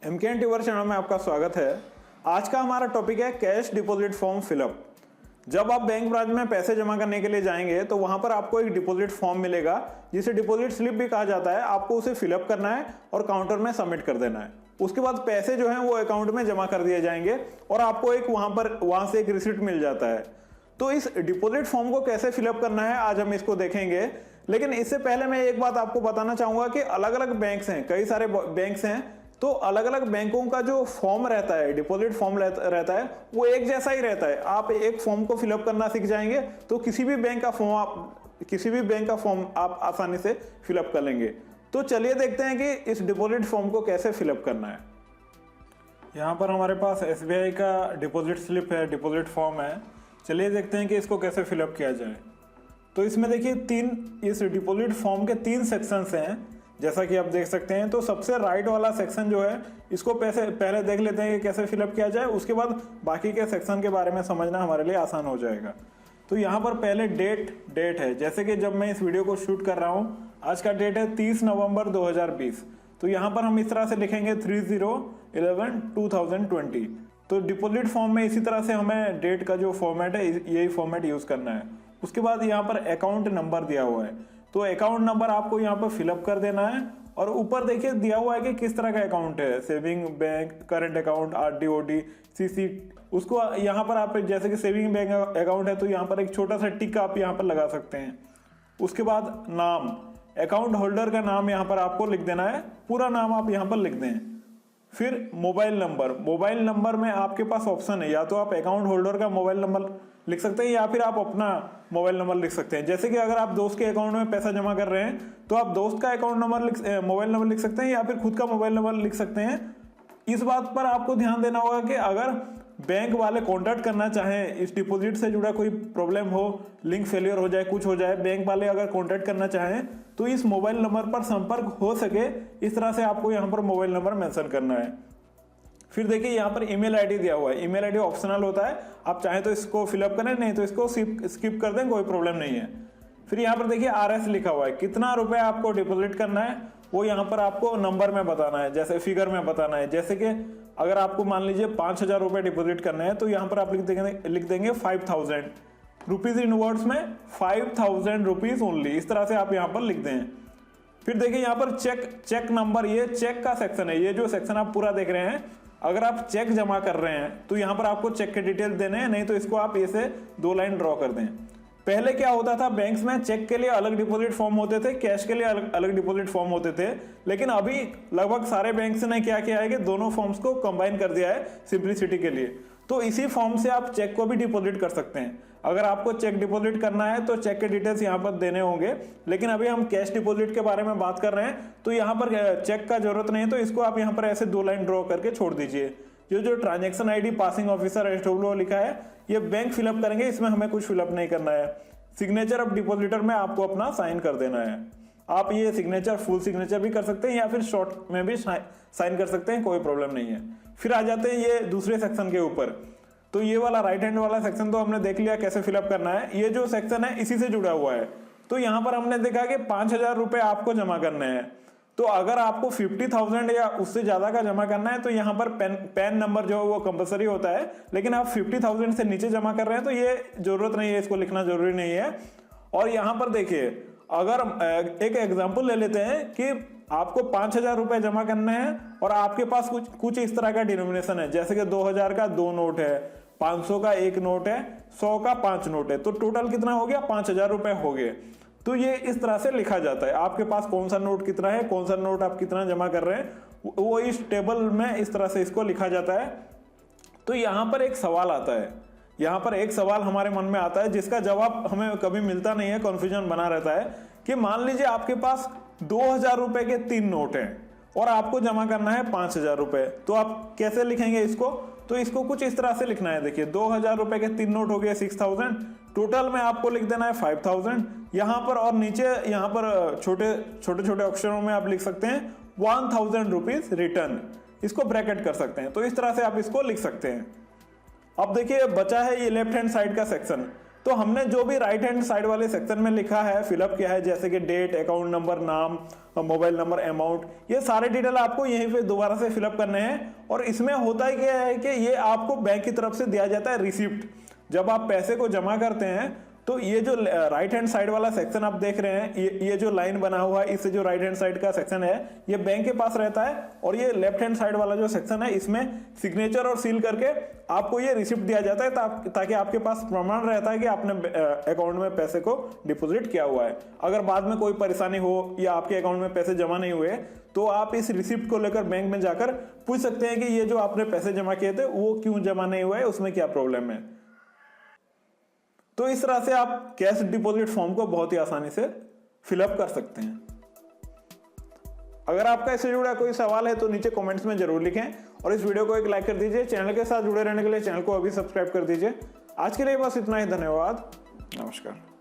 MKN tuber channel में आपका स्वागत है। आज का हमारा टॉपिक है कैश डिपॉजिट फॉर्म फिलअप। जब आप बैंक ब्रांच में पैसे जमा करने के लिए जाएंगे तो वहां पर आपको एक डिपॉजिट फॉर्म मिलेगा जिसे डिपॉजिट स्लिप भी कहा जाता है। आपको उसे फिलअप करना है और काउंटर में सबमिट कर देना है। उसके बाद पैसे जो हैं वो अकाउंट में जमा कर दिए जाएंगे और आपको एक वहां से एक रिसिप्ट मिल जाता है। तो इस डिपॉजिट फॉर्म को कैसे फिलअप करना है आज हम इसको देखेंगे। लेकिन इससे पहले मैं एक बात आपको बताना चाहूंगा कि अलग अलग बैंक्स हैं, कई सारे बैंक्स हैं, तो अलग अलग बैंकों का जो फॉर्म रहता है, डिपॉजिट फॉर्म रहता है, वो एक जैसा ही रहता है। आप एक फॉर्म को फिलअप करना सीख जाएंगे तो किसी भी बैंक का फॉर्म आप आसानी से फिलअप कर लेंगे। तो चलिए देखते हैं कि इस डिपॉजिट फॉर्म को कैसे फिलअप करना है। यहाँ पर हमारे पास SBI का डिपॉजिट स्लिप है, डिपॉजिट फॉर्म है। चलिए देखते हैं कि इसको कैसे फिलअप किया जाए। तो इसमें देखिए इस डिपॉजिट फॉर्म के 3 सेक्शंस हैं, जैसा कि आप देख सकते हैं। तो सबसे राइट वाला सेक्शन जो है इसको पहले देख लेते हैं कि कैसे फिलअप किया जाए। उसके बाद बाकी के सेक्शन के बारे में समझना हमारे लिए आसान हो जाएगा। तो यहाँ पर पहले डेट है, जैसे कि जब मैं इस वीडियो को शूट कर रहा हूँ, आज का डेट है 30 नवंबर 2020। तो यहाँ पर हम इस तरह से लिखेंगे 30/11/2020। तो डिपॉजिट फॉर्म में इसी तरह से हमें डेट का जो फॉर्मेट है यही फॉर्मेट यूज करना है। उसके बाद यहाँ पर अकाउंट नंबर दिया हुआ है, तो अकाउंट नंबर आपको यहाँ पर फिलअप कर देना है। और ऊपर देखिए दिया हुआ है कि किस तरह का अकाउंट है, saving bank, current account, RD OD CC। उसको यहाँ पर आप जैसे कि सेविंग बैंक अकाउंट है तो यहाँ पर एक छोटा सा टिक आप यहाँ पर लगा सकते हैं। उसके बाद नाम, अकाउंट होल्डर का नाम यहाँ पर आपको लिख देना है, पूरा नाम आप यहाँ पर लिख दें। फिर मोबाइल नंबर में आपके पास ऑप्शन है, या तो आप अकाउंट होल्डर का मोबाइल नंबर लिख सकते हैं या फिर आप अपना मोबाइल नंबर लिख सकते हैं। जैसे कि अगर आप दोस्त के अकाउंट में पैसा जमा कर रहे हैं तो आप दोस्त का अकाउंट नंबर मोबाइल नंबर लिख सकते हैं या फिर खुद का मोबाइल नंबर लिख सकते हैं। इस बात पर आपको ध्यान देना होगा कि अगर बैंक वाले कॉन्टैक्ट करना चाहें, इस डिपॉजिट से जुड़ा कोई प्रॉब्लम हो, लिंक फेलियर हो जाए, कुछ हो जाए, बैंक वाले अगर कॉन्टैक्ट करना चाहें तो इस मोबाइल नंबर पर संपर्क हो सके, इस तरह से आपको यहाँ पर मोबाइल नंबर मेंशन करना है। फिर देखिए यहाँ पर ईमेल आईडी दिया हुआ है। ईमेल आईडी ऑप्शनल होता है, आप चाहें तो इसको फिलअप करें, नहीं तो इसको स्किप कर दें, कोई प्रॉब्लम नहीं है। फिर यहाँ पर देखिए RS लिखा हुआ है, कितना रुपए आपको डिपॉजिट करना है वो यहाँ पर आपको नंबर में बताना है, जैसे फिगर में बताना है। जैसे कि अगर आपको मान लीजिए 5,000 रुपए डिपॉजिट करने हैं तो यहाँ पर आप लिख देंगे 5,000 रुपीज, इन वर्ड्स में 5,000 रुपीज ओनली, इस तरह से आप यहाँ पर लिख दें। फिर देखिए यहाँ पर चेक नंबर, ये चेक का सेक्शन है। ये जो सेक्शन आप पूरा देख रहे हैं, अगर आप चेक जमा कर रहे हैं तो यहाँ पर आपको चेक के डिटेल देने हैं, नहीं तो इसको आप ऐसे 2 लाइन ड्रॉ कर दें। पहले क्या होता था, बैंक्स में चेक के लिए अलग डिपॉजिट फॉर्म होते थे, कैश के लिए अलग डिपॉजिट फॉर्म होते थे। लेकिन अभी लगभग सारे बैंक्स ने क्या किया है कि दोनों फॉर्म्स को कंबाइन कर दिया है सिंप्लिसिटी के लिए। तो इसी फॉर्म से आप चेक को भी डिपॉजिट कर सकते हैं। अगर आपको चेक डिपॉजिट करना है तो चेक के डिटेल्स यहाँ पर देने होंगे, लेकिन अभी हम कैश डिपॉजिट के बारे में बात कर रहे हैं तो यहाँ पर चेक का जरूरत नहीं है। तो इसको आप यहाँ पर ऐसे 2 लाइन ड्रॉ करके छोड़ दीजिए। जो transaction ID passing officer SWO लिखा है, ये बैंक फिलअप करेंगे, इसमें हमें कुछ फिलअप नहीं करना है। सिग्नेचर ऑफ डिपॉजिटर में आपको अपना साइन कर देना है। आप ये सिग्नेचर फुल सिग्नेचर भी कर सकते हैं या फिर शॉर्ट में भी साइन कर सकते हैं, कोई प्रॉब्लम नहीं है। फिर आ जाते हैं ये दूसरे सेक्शन के ऊपर। तो ये वाला राइट हैंड वाला सेक्शन तो हमने देख लिया कैसे फिलअप करना है। ये जो सेक्शन है इसी से जुड़ा हुआ है। तो यहाँ पर हमने देखा कि 5,000 रुपए आपको जमा करने हैं। तो अगर आपको 50,000 या उससे ज्यादा का जमा करना है तो यहाँ पर पैन नंबर जो है वो कंपलसरी होता है। लेकिन आप 50,000 से नीचे जमा कर रहे हैं तो ये जरूरत नहीं है, इसको लिखना जरूरी नहीं है। और यहाँ पर देखिए, अगर एक एग्जांपल ले लेते हैं कि आपको 5,000 रुपए जमा करने हैं और आपके पास कुछ इस तरह का डिनोमिनेशन है, जैसे कि 2,000 का 2 नोट है, 500 का 1 नोट है, 100 का 5 नोट है। तो टोटल कितना हो गया, 5,000 रुपए हो गए। तो ये इस तरह से लिखा जाता है, आपके पास कौन सा नोट कितना है, कौन सा नोट आप कितना जमा कर रहे हैं, वो इस टेबल में इस तरह से इसको लिखा जाता है। तो यहाँ पर एक सवाल आता है, यहाँ पर एक सवाल हमारे मन में आता है जिसका जवाब हमें कभी मिलता नहीं है, कंफ्यूजन बना रहता है कि मान लीजिए आपके पास 2,000 रुपए के 3 नोट हैं और आपको जमा करना है 5,000 रुपए। तो आप कैसे लिखेंगे इसको, तो इसको कुछ इस तरह से लिखना है। देखिए 2,000 रुपए के 3 नोट हो गए 6,000, टोटल में आपको लिख देना है 5,000 यहाँ पर, और नीचे यहाँ पर छोटे छोटे अक्षरों में आप लिख सकते हैं 1,000 रुपीज रिटर्न, इसको ब्रैकेट कर सकते हैं। तो इस तरह से आप इसको लिख सकते हैं। अब देखिए बचा है ये लेफ्ट हैंड साइड का सेक्शन। तो हमने जो भी राइट हैंड साइड वाले सेक्शन में लिखा है, फिलअप किया है, जैसे कि डेट, अकाउंट नंबर, नाम, मोबाइल नंबर, अमाउंट, ये सारे डिटेल आपको यहीं पे दोबारा से फिलअप करने हैं। और इसमें होता है क्या है कि ये आपको बैंक की तरफ से दिया जाता है रिसिप्ट। जब आप पैसे को जमा करते हैं तो ये जो राइट हैंड साइड वाला सेक्शन आप देख रहे हैं, ये जो लाइन बना हुआ है, इससे जो राइट हैंड साइड का सेक्शन है ये बैंक के पास रहता है, और ये लेफ्ट हैंड साइड वाला जो सेक्शन है इसमें सिग्नेचर और सील करके आपको ये रिसिप्ट दिया जाता है, ताकि आपके पास प्रमाण रहता है कि आपने अकाउंट में पैसे को डिपॉजिट किया हुआ है। अगर बाद में कोई परेशानी हो या आपके अकाउंट में पैसे जमा नहीं हुए तो आप इस रिसिप्ट को लेकर बैंक में जाकर पूछ सकते हैं कि ये जो आपने पैसे जमा किए थे वो क्यों जमा नहीं हुए, उसमें क्या प्रॉब्लम है। तो इस तरह से आप कैश डिपॉजिट फॉर्म को बहुत ही आसानी से फिलअप कर सकते हैं। अगर आपका इससे जुड़ा कोई सवाल है तो नीचे कमेंट्स में जरूर लिखें, और इस वीडियो को एक लाइक कर दीजिए। चैनल के साथ जुड़े रहने के लिए चैनल को अभी सब्सक्राइब कर दीजिए। आज के लिए बस इतना ही। धन्यवाद। नमस्कार।